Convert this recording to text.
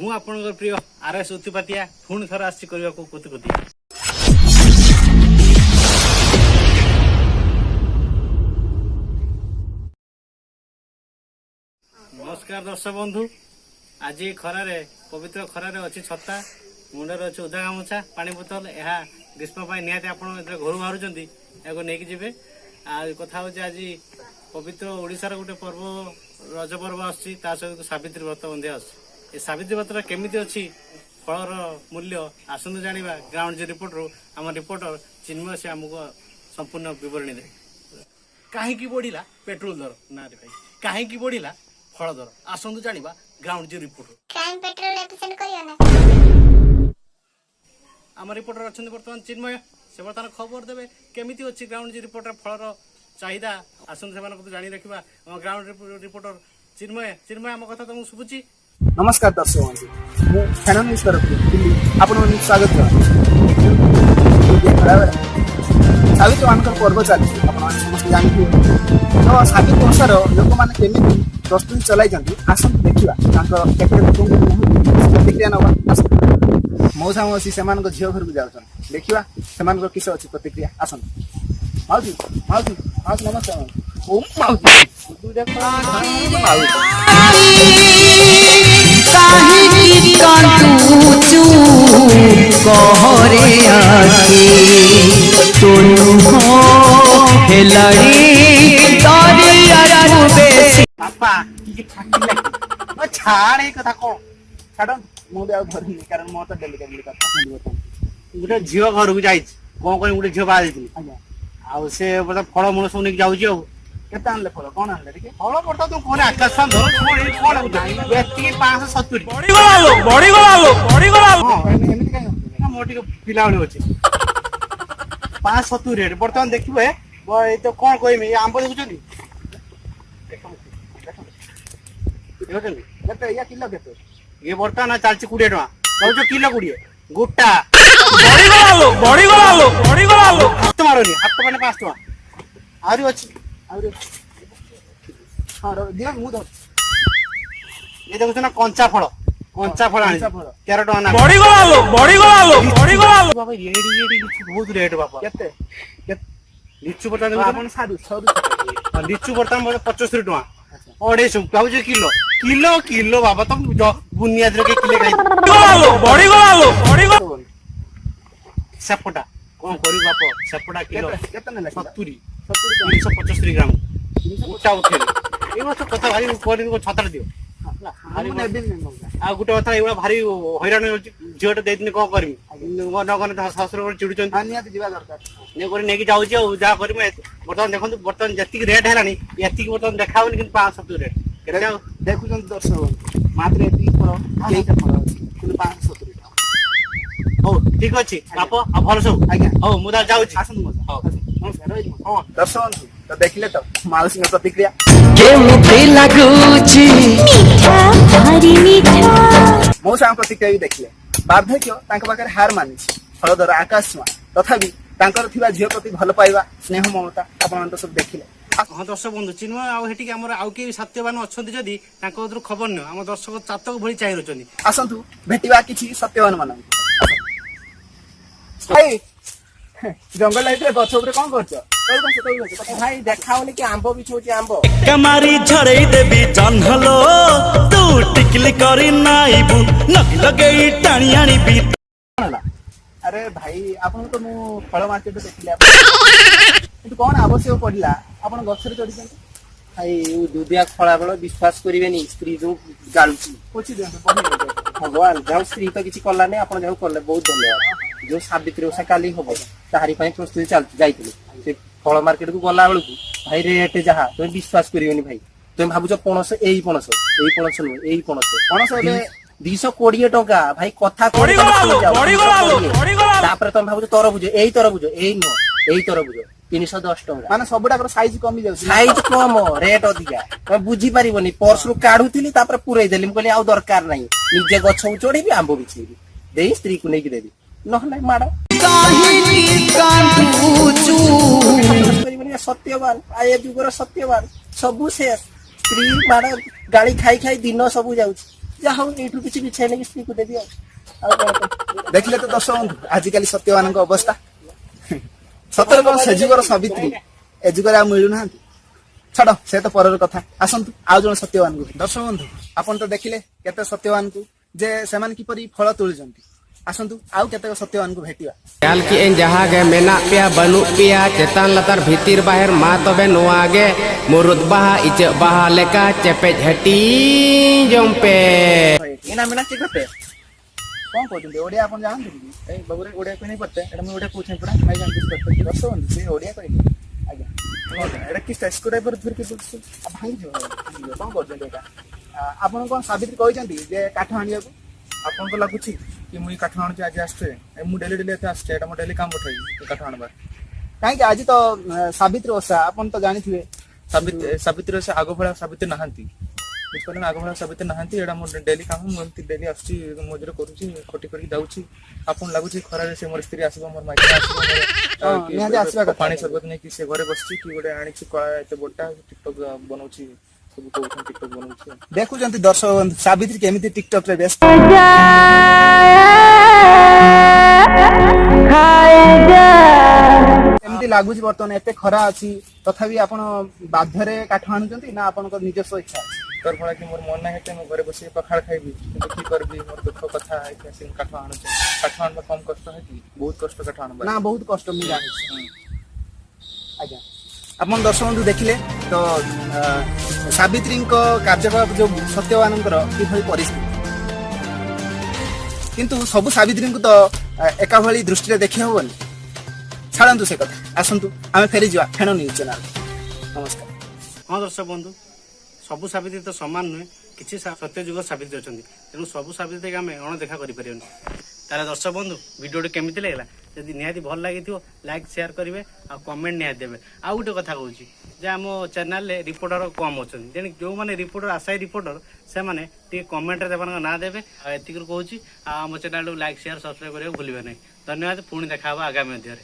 ମୁଁ ଆପଣଙ୍କର ପ୍ରିୟ RS ଉତ୍ତିପାତିଆ ପୁଣି ଥରେ ଆସିଛି କରିବାକୁ କୁତୁକୁତିଆ। ନମସ୍କାର ଦର୍ଶକ ବନ୍ଧୁ, ଆଜି ଖରାରେ ପବିତ୍ର ଖରାରେ ଅଛି ଛତା, ମୁଣ୍ଡରେ ଅଛି ଉଦା ଗାମୁଛା, ପାଣି ବୋତଲ। ଏହା ଗ୍ରୀଷ୍ମ ପାଇଁ ନିହାତି ଆପଣ ଯେତେବେଳେ ଘରୁ ବାହାରୁଛନ୍ତି ଏହାକୁ ନେଇକି ଯିବେ। ଆଉ କଥା ହେଉଛି ଆଜି ପବିତ୍ର ଓଡ଼ିଶାର ଗୋଟେ ପର୍ବ, ରଜ ପର୍ବ ଆସୁଛି, ତା ସହିତ ସାବିତ୍ରୀ ବ୍ରତ ମଧ୍ୟ ଆସୁଛି। ଏ ସାବିତ୍ରୀ ବ୍ରତଟା କେମିତି ଅଛି, ଫଳର ମୂଲ୍ୟ ଆସନ୍ତୁ ଜାଣିବା ଗ୍ରାଉଣ୍ଡ ଜିରୋ ରିପୋର୍ଟରୁ। ଆମ ରିପୋର୍ଟର ଚିନ୍ମୟ ସେ ଆମକୁ ସମ୍ପୂର୍ଣ୍ଣ ବିବରଣୀ ଦେବେ। କାହିଁକି ବଢ଼ିଲା ପେଟ୍ରୋଲ ଦର? ନାରେ ଭାଇ, କାହିଁକି ବଢ଼ିଲା ଫଳ ଦର? ଆସନ୍ତୁ ଜାଣିବା ଗ୍ରାଉଣ୍ଡ ଜିରୋ ରିପୋର୍ଟରୁ। ଆମ ରିପୋର୍ଟର ଅଛନ୍ତି ବର୍ତ୍ତମାନ ଚିନ୍ମୟ, ସେ ବର୍ତ୍ତମାନ ଖବର ଦେବେ କେମିତି ଅଛି ଗ୍ରାଉଣ୍ଡ ଜିରୋ ରିପୋର୍ଟର ଫଳର ଚାହିଦା। ଆସନ୍ତୁ ସେମାନଙ୍କୁ ଜାଣି ରଖିବା। ଆମ ଗ୍ରାଉଣ୍ଡ ରିପୋର୍ଟର ଚିନ୍ମୟ, ଆମ କଥା ତମକୁ ଶୁଭୁଛି? नमस्कार दर्शक बंधु, ମୁଁ ଫେନୋନିକ୍ସ ତରଫରୁ ଆପଣଙ୍କୁ ସ୍ୱାଗତ ଜଣାଉଛି। ସାବିତ୍ରୀ ମାନଙ୍କର ପର୍ବ ଚାଲିଛି, ଆପଣମାନେ ସମସ୍ତେ ଜାଣିଥିବେ। ତ ସାବିତ୍ରୀ ଓଷାର ଲୋକମାନେ କେମିତି ପ୍ରସ୍ତୁତି ଚଲାଇଛନ୍ତି, ଆସନ୍ତୁ ଦେଖିବା ତାଙ୍କର କେତେ ଲୋକଙ୍କୁ ପ୍ରତିକ୍ରିୟା ନେବା। ଆସନ୍ତୁ, ମଉସା ମାଉସୀ ସେମାନଙ୍କ ଝିଅ ଘରକୁ ଯାଉଛନ୍ତି, ଦେଖିବା ସେମାନଙ୍କର କିସ ଅଛି ପ୍ରତିକ୍ରିୟା। ଆସନ୍ତୁ। ମାଉସୀ ମାଉସୀ ମାଉସୀ ନମସ୍କାର। ମାଉସୀ काहिकी काटूचू कहरे आके तोनु हो हेलड़ी दरिया बेसी बापा कि ठाकी लागी ओ छाड़ ए कथा को छाड़ मु भी आ धरनी कारण मो तो डेली डेली कथा बोलबो। ଗୋଟେ ଝିଅ ଘରକୁ ଯାଇଛି, କଣ କରି ଗୋଟେ ଝିଅ ବାହା ଦେଇଥିଲି। ଆଜ୍ଞା, ଆଉ ସେ ବୋଧେ ଫଳ ମୂଳ ସବୁ ନେଇକି ଯାଉଛି। ଆଉ କେତେ ଆଣିଲେ ଫଳ, କଣ ଆଣିଲେ ଟିକେ? ଫଳ ବର୍ତ୍ତମାନ ତୁ କଣ ଆକାଶ ଧର କଣ ଏତିକି 570 ଏମିତି କାଇଁ ହଉଛି? ମୋର ଟିକେ ପିଲା ବେଳୁ ଅଛି 570 ରେଟ୍ ବର୍ତ୍ତମାନ ଦେଖିବେ। ଏଇ ତ କଣ କହିବି, ଏ ଆମ୍ବ ଦେଖୁଛନ୍ତି, ଦେଖୁଛନ୍ତି କେତେ ଇয়া କିଲୋ କେତେ? ଇଏ ବର୍ତ୍ତମାନ ଚାଲିଛି 20 ଟଙ୍କା। କହୁଛ କିଲୋ 20 ଗୋଟା। ହାତ ମାରନି, ହାତ ମାନେ 5 ଟଙ୍କା ଆହୁରି ଅଛି। ଆହୁରି ହଁ ଦିଅ, ମୁଁ ଧରୁଛି। ଏ ଦେଖୁଛ ନା କଞ୍ଚା ଫଳ ଆଣି 13 ଟଙ୍କା ନା। ବାବା ବହୁତ ରେଟ୍ ବାପା। କେତେ ଲିଚୁ ବର୍ତ୍ତମାନ ଆପଣ ସାରୁ ସରୁ ଲିଚୁ ବର୍ତ୍ତମାନ 75 ଟଙ୍କା। 250 ଭାବୁଛି କିଲୋ କିଲୋ କିଲୋ ବାବା ତମ ବୁନିଆଦିର କିଲେ ଖାଇ ସେପଟା କଣ କରିବୁ ବାପ। ସେପଟା କିଲୋ କେତେ ନେଲା? 70 70 375 ଗ୍ରାମ ଗୋଟା ଉଠେଇଲି। ଏଇ ବର୍ଷ କଥା ଭାରି କରିବି, ଛତାଟା ଦିଅ। ମୁଁ ନେବିନି। ଆଉ ଗୋଟେ କଥା, ଏଇଭଳିଆ ଭାରି ହଇରାଣ ହେଉଛି। ଝିଅଟା ଦେଇଦିନି କଣ କରିବି, ନଗଲେ ଶାଶୁର ଚିଡୁଛନ୍ତି। ନିହାତି ଯିବା ଦରକାର। ନେଇକି ଯାଉଛି। ଆଉ ଯାହା କରିବି ବର୍ତ୍ତମାନ ଦେଖନ୍ତୁ, ବର୍ତ୍ତମାନ ଯେତିକି ରେଟ୍ ହେଲାଣି ଏତିକି ବର୍ତ୍ତମାନ ଦେଖା ହଉନି, କିନ୍ତୁ 570 ରେଟ୍। କେତେ ଆଉ ଦେଖୁଛନ୍ତି ଦର୍ଶକ, ମାତ୍ର ଏତିକି ଫଳ କେଇଟା ଫଳ ଅଛି, କିନ୍ତୁ 570 ଟଙ୍କା। ହଉ ଠିକ ଅଛି ବାପ, ଆଉ ଭଲ ସବୁ। ଆଜ୍ଞା, ହଉ ମୁଁ ତାହେଲେ ଯାଉଛି। ଆସନ୍ତୁ ମଉସା। ହଉ ନମସ୍କାର, ରହିଲି। ହଁ ଦର୍ଶକ ବନ୍ଧୁ, ତ ଦେଖିଲେ ତ ମାଉସୀଙ୍କ ପ୍ରତିକ୍ରିୟା। केमुते लागुची मीठा भारी मीठा ମଉସାଙ୍କ ପ୍ରତିକ୍ରିୟା ବି ଦେଖିଲେ। ବାର୍ଦ୍ଧକ୍ୟ ତାଙ୍କ ପାଖରେ ହାର ମାନିଛି, ଫଳ ଦର ଆକାଶ ଛୁଆଁ, ତଥାପି ତାଙ୍କର ଥିବା ଝିଅ ପ୍ରତି ଭଲ ପାଇବା, ସ୍ନେହ, ମମତା ଆପଣମାନେ ତ ସବୁ ଦେଖିଲେ। ହଁ ଦର୍ଶକ ବନ୍ଧୁ, ଚିନ୍ମୟ ଆଉ ସେଠିକି ଆମର ଆଉ କେହି ସତ୍ୟବାନ ଅଛନ୍ତି ଯଦି ତାଙ୍କ କତିରୁ ଖବର ନିଅ। ଆମ ଦର୍ଶକ ଚାତକ ଭଳି ଚାହିଁ ରହିଛନ୍ତି। ଆସନ୍ତୁ ଭେଟିବା କିଛି ସତ୍ୟବାନ ମାନଙ୍କୁ। ଭାଇ ଜଙ୍ଗଲ ଲାଇଫରେ ଗଛ ଉପରେ କଣ କରୁଛ? ଭାଇ ଦେଖାଉନି କି ଆମ୍ବ ବିଛଉଛି ଆମ୍ବ। कमारी झड़ई देवी जन्हलो तू टिकली करी नाइबू लगी लगेई टाणी आनी भी। ଆରେ ଭାଇ, ଆପଣଙ୍କୁ ତ ମୁଁ ଫଳ ମାର୍କେଟରେ ଦେଖିଲି, କିନ୍ତୁ କଣ ଆବଶ୍ୟକ ପଡିଲା ଆପଣ ଗଛରେ ଚଢିଛନ୍ତି? ଭାଇ ଦୁଧିଆ ଖଳା ବେଳ ବିଶ୍ୱାସ କରିବେନି, ସ୍ତ୍ରୀ ଯୋଉ ଗାଳୁଛି। ପୋଛି ଦିଅନ୍ତୁ, ପଢିବେ। ଭଗବାନ, ଯାହା ସ୍ତ୍ରୀ ତ କିଛି କଲାନି, ଆପଣ ଯାହା କଲେ ବହୁତ ଧନ୍ୟବାଦ। ଯୋଉ ସାବିତ୍ରୀ ଓଷା କାଲି ହବ, ତାହାରି ପାଇଁ ପ୍ରସ୍ତୁତି ଯାଇଥିଲି। ସେ ଫଳ ମାର୍କେଟକୁ ଗଲା ବେଳକୁ ଭାଇ ରେଟ୍ ଯାହା, ତମେ ବିଶ୍ୱାସ କରିବେନି ଭାଇ। ତମେ ଭାବୁଛ ପଣସ, ଏଇ ପଣସ ନୁହେଁ, ଏଇ ପଣସ ଏବେ 220 ଟଙ୍କା ଭାଇ। କଥା ତାପରେ ତମେ ଭାବୁଛ ତରଭୁଜ, ଏଇ ନୁହଁ, ଏଇ ତରଭୁଜ 310 ଟଙ୍କା। ମାନେ ସବୁଟାକର ସାଇଜ କମି ଯାଉଛି। ସାଇଜ କମ, ରେଟ୍ ଅଧିକା। ତମେ ବୁଝିପାରିବନି। ପର୍ସରୁ କାଢୁଥିଲି, ତାପରେ ପୁରେଇ ଦେଲି। ମୁଁ କହିଲି ଆଉ ଦରକାର ନାହିଁ, ନିଜେ ଗଛକୁ ଚଢିବି, ଆମ୍ବ ବିଛେଇବି, ଦେଇ ସ୍ତ୍ରୀକୁ ନେଇକି ଦେବି, ନହେଲେ ମାଡ। ସତ୍ୟବାନ, ଏ ଯୁଗର ସତ୍ୟବାନ। ସବୁ ଶେଷ, ସ୍ତ୍ରୀ ମାଡ ଗାଳି ଖାଇ ଖାଇ ଦିନ ସବୁ ଯାଉଛି। ଯାହା ହଉ ଏଇଠୁ କିଛି ବିଛାଇଲେ କି ସ୍ତ୍ରୀକୁ ଦେବି ଆଉ କଣ କହିବି? ଦେଖିଲେ ତ ଦର୍ଶକ ବନ୍ଧୁ ଆଜିକାଲି ସତ୍ୟବାନଙ୍କ ଅବସ୍ଥା। ସତରେ କଣ ସେ ଯୁଗର ସାବିତ୍ରୀ ଏ ଯୁଗରେ ଆଉ ମିଳୁନାହାନ୍ତି। ଛାଡ ସେ ତ ପରର କଥା। ଆସନ୍ତୁ ଆଉ ଜଣେ ସତ୍ୟବାନଙ୍କୁ। ଦର୍ଶକ ବନ୍ଧୁ ଆପଣ ତ ଦେଖିଲେ କେତେ ସତ୍ୟବାନଙ୍କୁ ଯେ ସେମାନେ କିପରି ଫଳ ତୋଳୁଛନ୍ତି। ଆସନ୍ତୁ ଆଉ କେତେକ ସତ୍ୟବାନଙ୍କୁ ଭେଟିବା। ख्याल की एन जहाँ गे मेना पिया बनु पिया चेतान लतार भीतर बाहर मा तबे नोआ गे मुरुद बाहा इचे बाहा लेका चेपे झटी जम्पे ଏନା ମିନା ଠିକ ଅଛି କଣ କହୁଛନ୍ତି ଓଡିଆ ଆପଣ ଜାଣନ୍ତି କି? ଏଇ ବାବୁରେ ଓଡିଆ କହିନି ପଡତେ ଏଟା ମୁଁ ଓଡିଆ କହୁଛି ପଡା ଭାଇ ଜାଣନ୍ତି ଦର୍ଶକ ବନ୍ଧୁ ସେ ଓଡିଆ କହିଲେ ଆଜ୍ଞା ଏଟା କି ସ୍କ୍ରୁ ଡ୍ରାଇଭର ଧରିକି ବୁଲୁଛୁ ଭାଙ୍ଗିଯିବ କଣ କରୁଛନ୍ତି ଏଇଟା? ଆପଣ କଣ ସାବିତ୍ରୀ କହିଛନ୍ତି ଯେ କାଠ ଆଣିବାକୁ? ଆପଣଙ୍କୁ ଲାଗୁଛି କି ମୁଁ କାଠ ଆଣୁଛି ଆଜି ଆସିছে ମୁଁ ଡେଲି ଡେଲି ଏତେ ଆସିছে ଏଟା ମୁଁ ଡେଲି କାମ ଉଠାଇ କାଠ ଆଣବା କାହିଁକି ଆଜି ତ ସାବିତ୍ରୀ ଓଷା ଆପଣ ତ ଜାଣିଥିବେ। ସାବିତ୍ରୀ ଓଷା ଆଗ ଭଳିଆ ସାବିତ୍ରୀ ନାହାନ୍ତି ବୁଝିପାରିଲେ ଆଗ ଭଳିଆ ସାବିତ୍ରୀ ନାହାନ୍ତି ଏଟା ମୁଁ ଡେଲି କାମ ମୁଁ ଏମିତି ଡେଲି ଆସୁଛି ମଜୁରୀ କରୁଛି ଖଟି କରିକି ଯାଉଛି ଆପଣ ଲାଗୁଛି ଖରାରେ ସେ ମୋର ସ୍ତ୍ରୀ ଆସିବ ମୋର ମାଇକା ନିହାତି ଆସିବା ଆସିବ କଥା। ପାଣି ସରବତ ନେଇକି ସେ ଘରେ ବସିଛି କି ଗୋଟେ ଆଣିଛି କଳା ଏତେ ବଡଟା ଟିକଟକ୍ ବନଉଛି ସବୁ କହୁଛନ୍ତି ଟିକଟକ୍ ବନଉଛି ଦେଖୁଛନ୍ତି ଦର୍ଶକ ବନ୍ଧୁ ସାବିତ୍ରୀ କେମିତି ଟିକଟକ୍ ରେ ବ୍ୟସ୍ତ। କେମିତି ଲାଗୁଛି ବର୍ତ୍ତମାନ ଏତେ ଖରା ଅଛି ତଥାପି ଆପଣ ବାଧ୍ୟରେ କାଠ ଆଣୁଛନ୍ତି ନା ଆପଣଙ୍କ ନିଜସ୍ୱ ଇଚ୍ଛା ଅଛି? তোর ভরা কি মোর মন না হেতে ମୁଁ ଘରେ ବସିକି ପଖାଳ ଖାଇବି କିନ୍ତୁ কি করবি মোর দুঃখ কথা ଏଠି ଆସିକି କାଠ ଆଣୁଛି କାଠ ଆଣିବା କମ କଷ୍ଟ ହେ କି ବହୁତ କଷ୍ଟ କାଠ ଆଣିବା ନା ବହୁତ କଷ୍ଟ ମୁଁ ଜାଣିଛି। ଆଜ୍ଞା ଆପଣ ଦର୍ଶକ ବନ୍ଧୁ ଦେଖିଲେ ତ ସାବିତ୍ରୀଙ୍କ କାର୍ଯ୍ୟକଳାପ ଯୋଉ ସତ୍ୟବାନଙ୍କର କିଭଳି ପରିସ୍ଥିତି କିନ୍ତୁ ସବୁ ସାବିତ୍ରୀଙ୍କୁ ତ ଏକା ଭଳି ଦୃଷ୍ଟିରେ ଦେଖି ହବନି। ଛାଡ଼ନ୍ତୁ ସେ କଥା ଆସନ୍ତୁ ଆମେ ଫେରିଯିବା ଫେଣ ନ୍ୟୁଜ୍ ଚ୍ୟାନେଲ। ନମସ୍କାର। ହଁ ଦର୍ଶକ ବନ୍ଧୁ ସବୁ ସାବିତ୍ରୀ ତ ସମାନ ନୁହେଁ କିଛି ସତ୍ୟ ଯୁଗ ସାବିତ୍ରୀ ଅଛନ୍ତି ତେଣୁ ସବୁ ସାବିତ୍ରୀକି ଆମେ ଅଣଦେଖା କରିପାରିବାନି। ତାହେଲେ ଦର୍ଶକ ବନ୍ଧୁ ଭିଡ଼ିଓଟି କେମିତି ଲାଗିଲା ଯଦି ନିହାତି ଭଲ ଲାଗିଥିବ ଲାଇକ୍ ସେୟାର କରିବେ ଆଉ କମେଣ୍ଟ ନିହାତି ଦେବେ। ଆଉ ଗୋଟେ କଥା କହୁଛି ଯେ ଆମ ଚ୍ୟାନେଲରେ ରିପୋର୍ଟର କମ୍ ଅଛନ୍ତି ତେଣୁ ଯେଉଁମାନେ ରିପୋର୍ଟର ଆଶାୟୀ ରିପୋର୍ଟର ସେମାନେ ଟିକେ କମେଣ୍ଟରେ ସେମାନଙ୍କ ନାଁ ଦେବେ। ଆଉ ଏତିକି କହୁଛି ଆଉ ଆମ ଚ୍ୟାନେଲକୁ ଲାଇକ୍ ସେୟାର ସବସ୍କ୍ରାଇବ୍ କରିବାକୁ ଭୁଲିବେ ନାହିଁ। ଧନ୍ୟବାଦ ପୁଣି ଦେଖା ହେବ ଆଗାମୀ ମଧ୍ୟରେ।